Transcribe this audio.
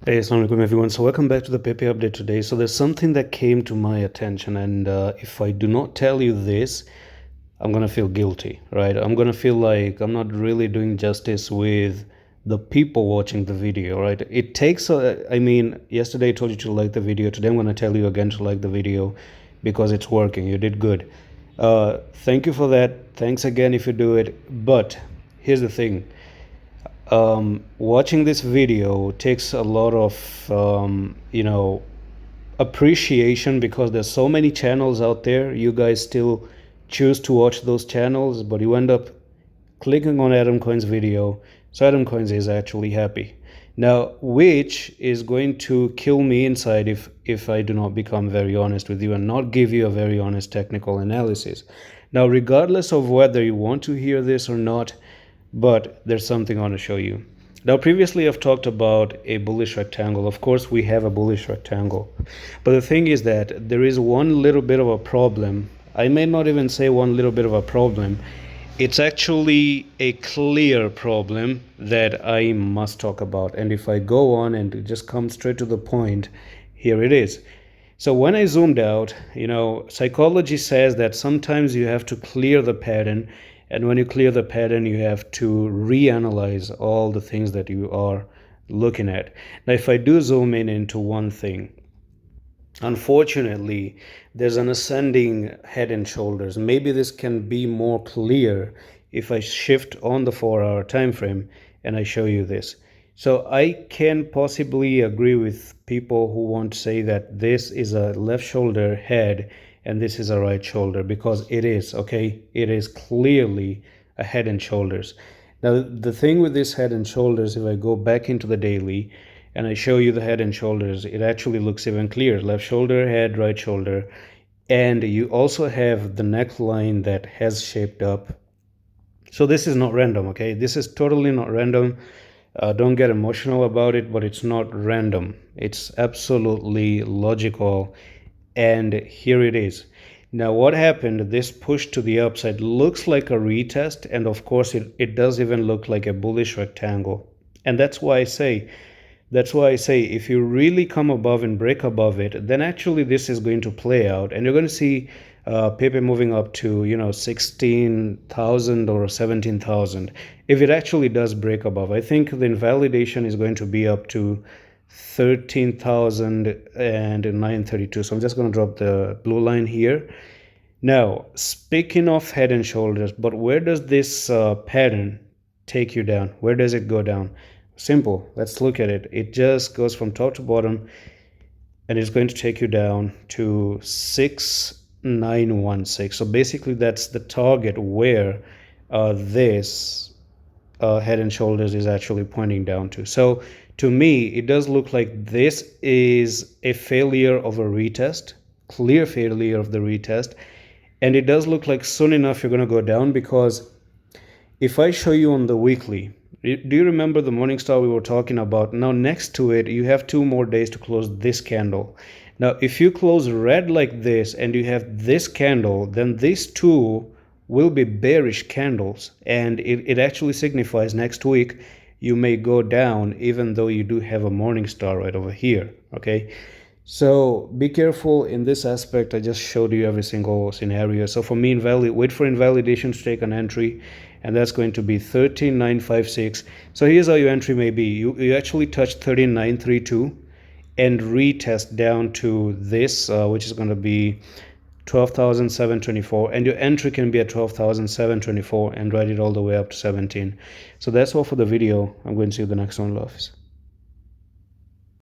Hey, assalamu alaikum everyone. So welcome back to the Pepe update today. So there's something that came to my attention, and if I do not tell you this, I'm gonna feel guilty, right? I'm gonna feel like I'm not really doing justice with the people watching the video, right? It takes I mean, yesterday I told you to like the video. Today I'm gonna tell you again to like the video because it's working. You did good. Thank you for that. Thanks again if you do it. But here's the thing. Watching this video takes a lot of appreciation because there's so many channels out there. You guys still choose to watch those channels, but you end up clicking on Adam Coin's video. So Adam Coins is actually happy now, which is going to kill me inside if I do not become very honest with you and not give you a very honest technical analysis. Now, regardless of whether you want to hear this or not, but there's something I want to show you. Now, previously I've talked about a bullish rectangle. Of course, we have a bullish rectangle. But the thing is that there is one little bit of a problem. I may not even say one little bit of a problem. It's actually a clear problem that I must talk about. And if I go on and just come straight to the point, here it is. So when I zoomed out, psychology says that sometimes you have to clear the pattern, and when you clear the pattern, you have to reanalyze all the things that you are looking at. Now, if I do zoom in into one thing, unfortunately, there's an ascending head and shoulders. Maybe this can be more clear if I shift on the 4-hour time frame and I show you this. So I can possibly agree with people who want to say that this is a left shoulder head and this is a right shoulder, because it is, okay? It is clearly a head and shoulders. Now, the thing with this head and shoulders, if I go back into the daily and I show you the head and shoulders, it actually looks even clearer. Left shoulder, head, right shoulder. And you also have the neckline that has shaped up. So this is not random, okay? This is totally not random. Don't get emotional about it, but it's not random. It's absolutely logical. And here it is. Now, what happened? This push to the upside looks like a retest, and of course it does even look like a bullish rectangle. And that's why I say if you really come above and break above it, then actually this is going to play out, and you're going to see Pepe moving up to 16,000 or 17,000. If it actually does break above, I think the invalidation is going to be up to 13,932. So I'm just going to drop the blue line here. Now, speaking of head and shoulders, but where does this pattern take you down? Where does it go down? Simple. Let's look at it. It just goes from top to bottom, and it's going to take you down to 6916. So basically that's the target where this head and shoulders is actually pointing down to. So to me, it does look like this is a failure of a retest, clear failure of the retest. And it does look like soon enough you're going to go down, because if I show you on the weekly, do you remember the Morningstar we were talking about? Now next to it, you have 2 more days to close this candle. Now, if you close red like this and you have this candle, then these two will be bearish candles, and it actually signifies next week you may go down even though you do have a Morningstar right over here, okay? So be careful in this aspect. I just showed you every single scenario. So for me, wait for invalidation to take an entry, and that's going to be 13,956. So here's how your entry may be. You actually touch 13,932 and retest down to this, which is going to be 12,724, and your entry can be at 12,724 and ride it all the way up to 17. So that's all for the video. I'm going to see you in the next one. Love.